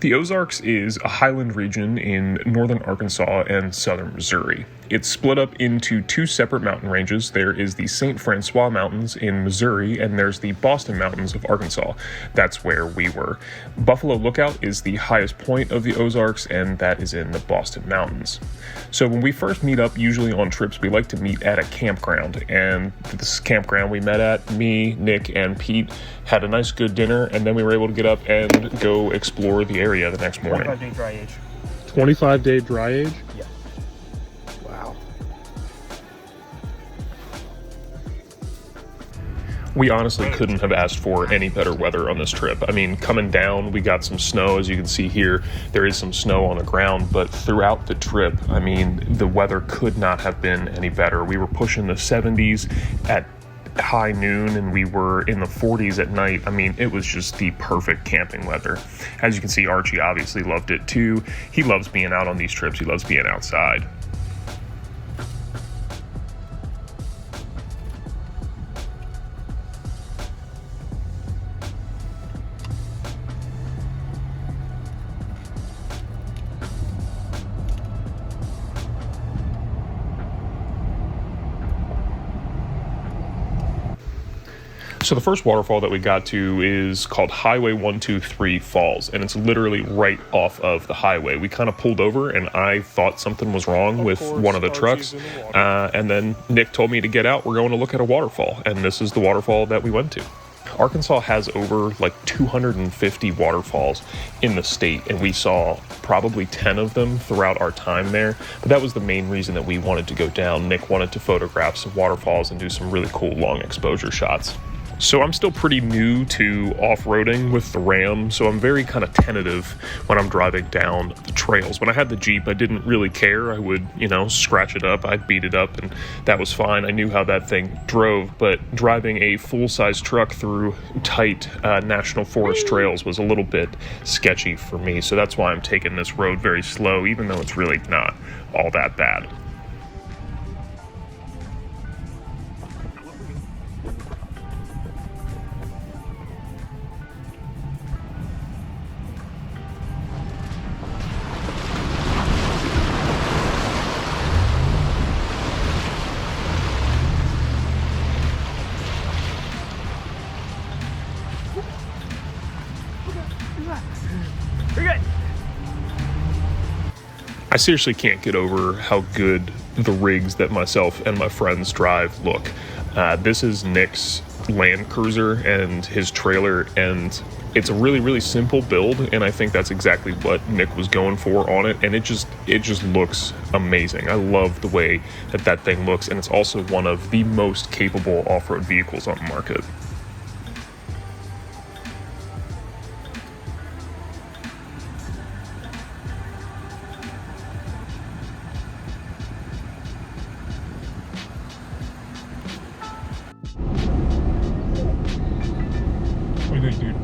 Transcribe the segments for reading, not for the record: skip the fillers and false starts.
The Ozarks is a highland region in northern Arkansas and southern Missouri. It's split up into two separate mountain ranges. There is the St. Francois Mountains in Missouri, and there's the Boston Mountains of Arkansas. That's where we were. Buffalo Lookout is the highest point of the Ozarks, and that is in the Boston Mountains. So when we first meet up, usually on trips, we like to meet at a campground. And this campground we met at, me, Nick, and Pete, had a nice good dinner, and then we were able to get up and go explore the area the next morning. 25-day dry age. 25-day dry age? Yeah. Wow. We honestly couldn't have asked for any better weather on this trip. I mean, coming down, we got some snow. As you can see here, there is some snow on the ground, but throughout the trip, I mean, the weather could not have been any better. We were pushing the 70s at high noon, and we were in the 40s at night. I mean, it was just the perfect camping weather. As you can see, Archie obviously loved it too. He loves being out on these trips. He loves being outside. So the first waterfall that we got to is called Highway 123 Falls, and it's literally right off of the highway. We kind of pulled over, and I thought something was wrong with one of the trucks, and then Nick told me to get out. We're going to look at a waterfall, and this is the waterfall that we went to. Arkansas has over like 250 waterfalls in the state, and we saw probably 10 of them throughout our time there. But that was the main reason that we wanted to go down. Nick wanted to photograph some waterfalls and do some really cool long exposure shots. So I'm still pretty new to off-roading with the Ram, so I'm very kind of tentative when I'm driving down the trails. When I had the Jeep, I didn't really care. I would, scratch it up, I'd beat it up, and that was fine. I knew how that thing drove, but driving a full-size truck through tight national forest trails was a little bit sketchy for me, so that's why I'm taking this road very slow, even though it's really not all that bad. I seriously can't get over how good the rigs that myself and my friends drive look. This is Nick's Land Cruiser and his trailer, and it's a really, really simple build, and I think that's exactly what Nick was going for on it, and it just looks amazing. I love the way that thing looks, and it's also one of the most capable off-road vehicles on the market. What do you think, dude?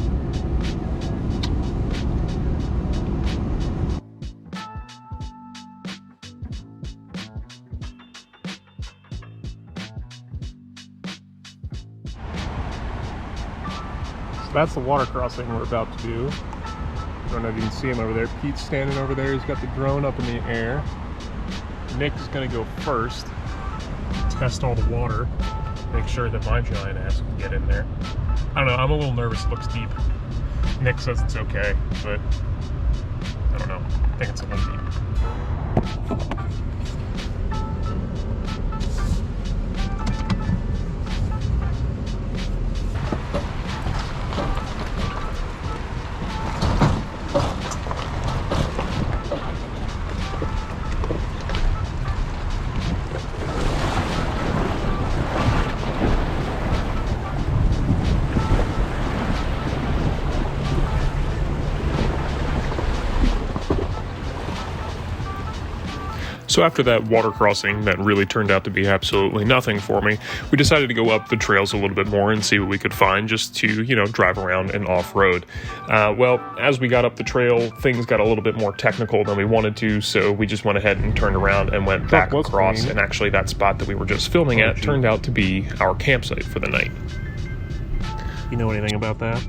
So that's the water crossing we're about to do. I don't know if you can see him over there. Pete's standing over there. He's got the drone up in the air. Nick is going to go first. Test all the water. Make sure that my giant ass can get in there. I don't know, I'm a little nervous. It looks deep. Nick says it's okay, but I don't know. I think it's a little deep. So after that water crossing that really turned out to be absolutely nothing for me, we decided to go up the trails a little bit more and see what we could find just to, drive around and off-road. Well, as we got up the trail, things got a little bit more technical than we wanted to, so we just went ahead and turned around and went back across, and actually that spot that we were just filming at turned out to be our campsite for the night. You know anything about that?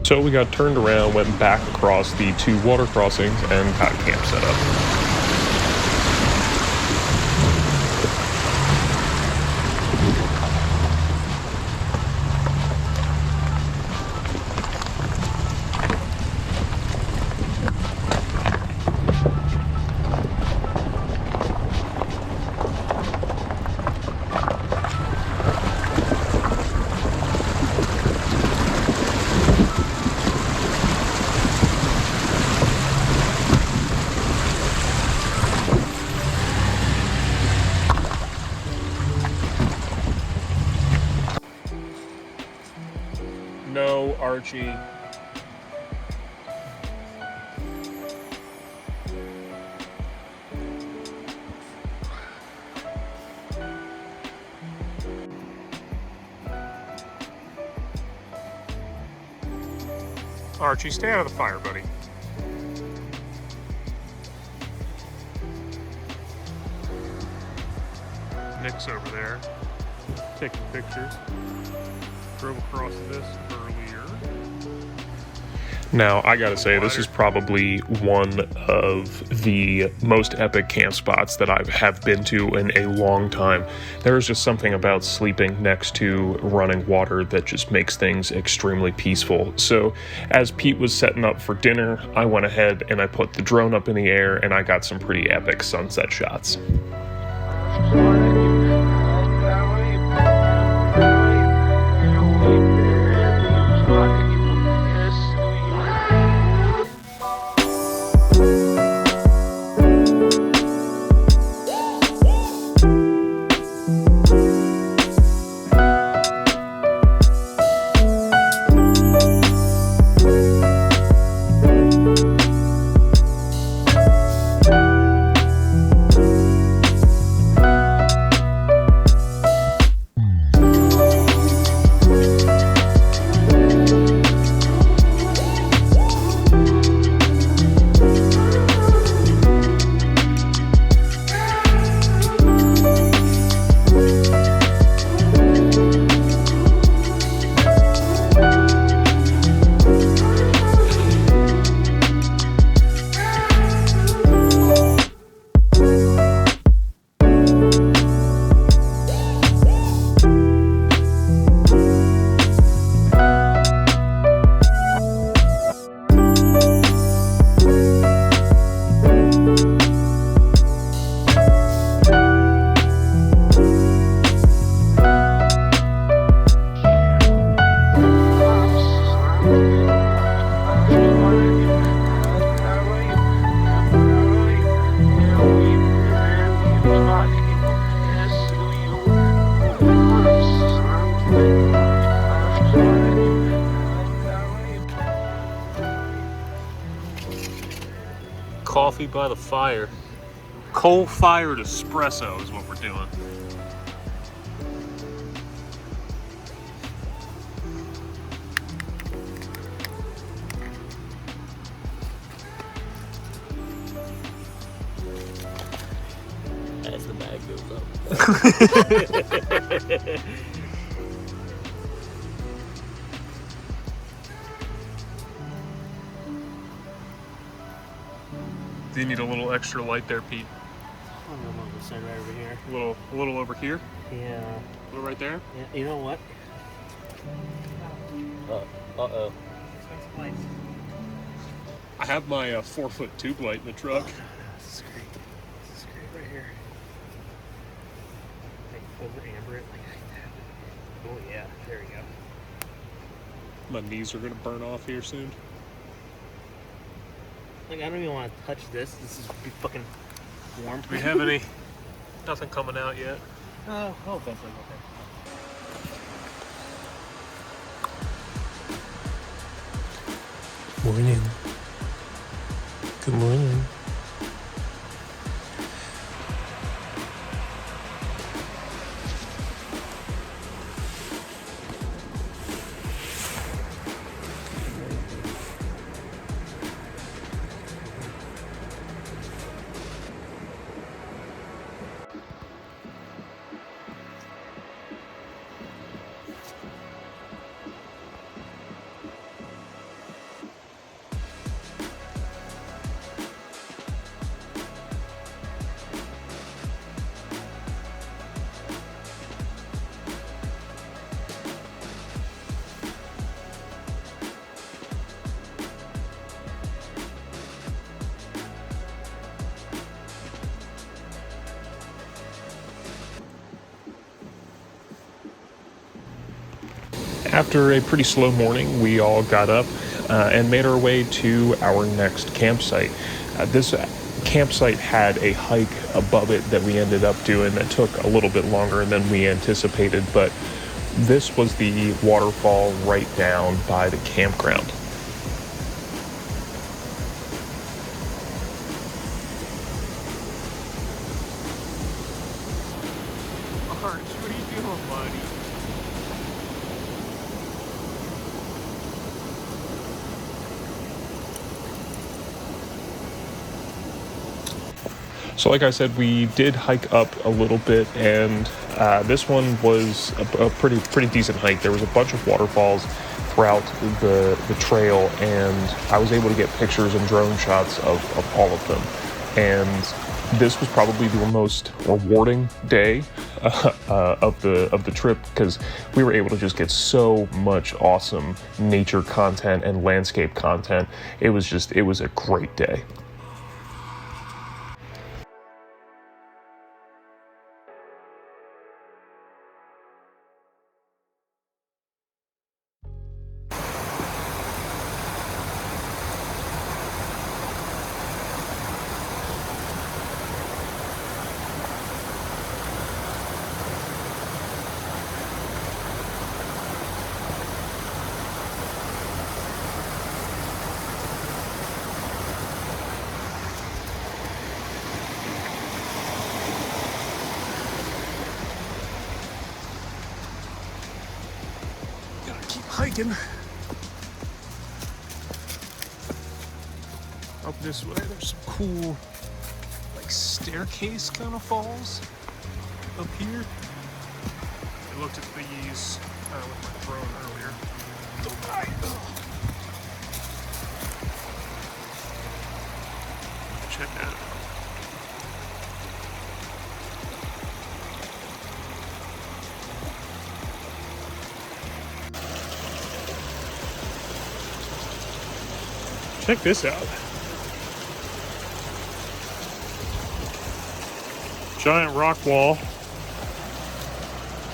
So we got turned around, went back across the 2 water crossings, and got camp set up. No, Archie. Archie, stay out of the fire, buddy. Nick's over there taking pictures. Drove across this earlier. Now, I gotta say, this is probably one of the most epic camp spots that I have been to in a long time. There is just something about sleeping next to running water that just makes things extremely peaceful. So, as Pete was setting up for dinner, I went ahead and I put the drone up in the air and I got some pretty epic sunset shots. Coffee by the fire. Coal-fired espresso is what we're doing. As the bag goes up. Do you need a little extra light there, Pete? I'm gonna send right over here. A little over here? Yeah. A little right there? Yeah. You know what? Uh-oh. I have my 4-foot tube light in the truck. This is great. This is great right here. Like over amber it like that. Oh yeah, there we go. My knees are gonna burn off here soon. Like I don't even want to touch this. This is fucking warm. Do we have any? Nothing coming out yet. Oh, eventually. Okay. Morning. Good morning. After a pretty slow morning, we all got up and made our way to our next campsite. This campsite had a hike above it that we ended up doing that took a little bit longer than we anticipated, but this was the waterfall right down by the campground. Arch, what are you doing, buddy? So like I said, we did hike up a little bit, and this one was a pretty decent hike. There was a bunch of waterfalls throughout the trail, and I was able to get pictures and drone shots of all of them. And this was probably the most rewarding day of the trip, because we were able to just get so much awesome nature content and landscape content. It was a great day. Hiking up this way. There's some cool, like, staircase kind of falls up here. I looked at these with my drone earlier. Check that out. Check this out. Giant rock wall.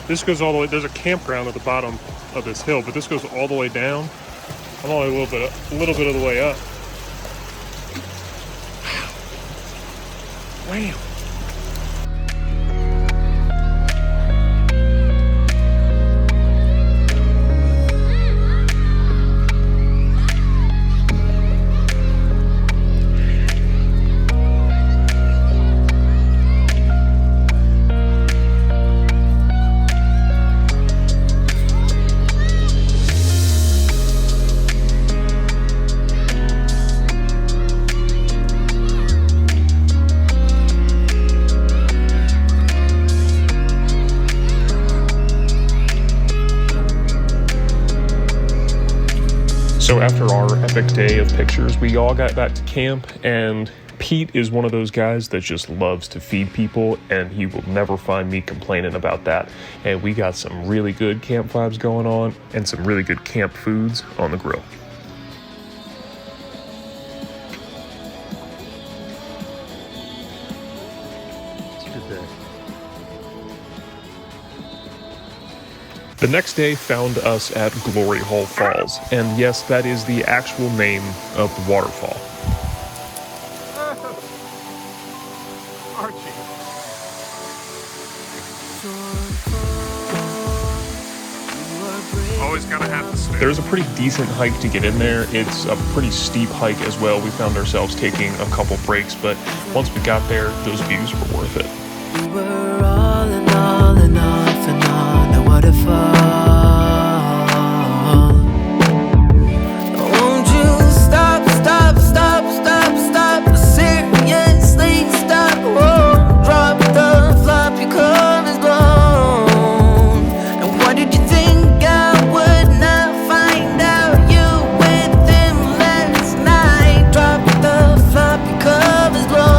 This goes all the way, there's a campground at the bottom of this hill, but this goes all the way down. I'm only a little bit of the way up. Wow. So after our epic day of pictures, we all got back to camp, and Pete is one of those guys that just loves to feed people, and he will never find me complaining about that. And we got some really good camp vibes going on and some really good camp foods on the grill. The next day found us at Glory Hole Falls, and yes, that is the actual name of the waterfall. Archie. Always gotta have the stairs. There's a pretty decent hike to get in there. It's a pretty steep hike as well. We found ourselves taking a couple breaks, but once we got there, those views were worth it. We were all in all and off and on a waterfall. Won't you stop, stop, stop, stop, stop, seriously stop, whoa, drop the floppy covers blown. And what did you think I would not find out? You with him last night, drop the floppy covers blown.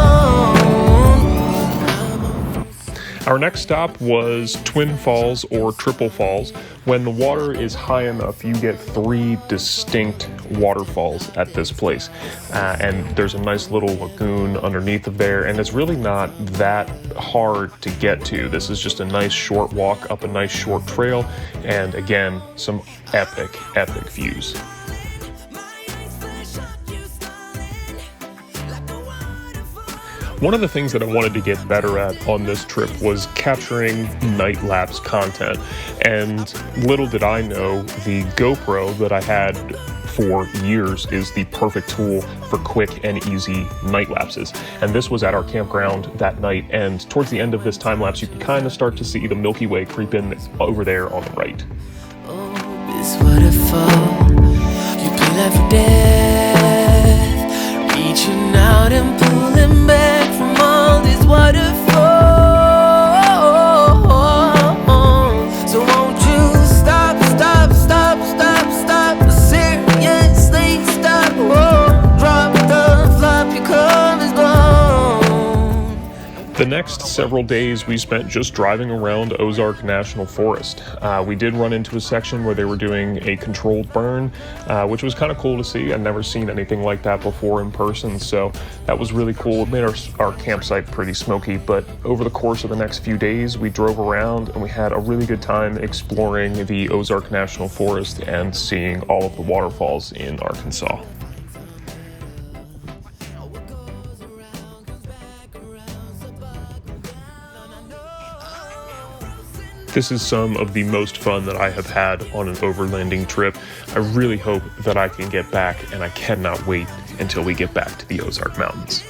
Our next stop was Twin Falls or Triple Falls. When the water is high enough, you get 3 distinct waterfalls at this place. And there's a nice little lagoon underneath of there, and it's really not that hard to get to. This is just a nice short walk up a nice short trail, and again, some epic views. One of the things that I wanted to get better at on this trip was capturing night lapse content. And little did I know, the GoPro that I had for years is the perfect tool for quick and easy night lapses. And this was at our campground that night. And towards the end of this time lapse, you can kind of start to see the Milky Way creep in over there on the right. Oh, this waterfall, you play life or death, reaching out and pulling back from all these waterfalls. So won't you stop, seriously stop, drop the flop, your cover is blown. The next several days we spent just driving around Ozark National Forest. We did run into a section where they were doing a controlled burn, which was kind of cool to see. I'd never seen anything like that before in person, so that was really cool. It made our campsite pretty smoky, but over the course of the next few days, we drove around and we had a really good time exploring the Ozark National Forest and seeing all of the waterfalls in Arkansas. This is some of the most fun that I have had on an overlanding trip. I really hope that I can get back, and I cannot wait until we get back to the Ozark Mountains.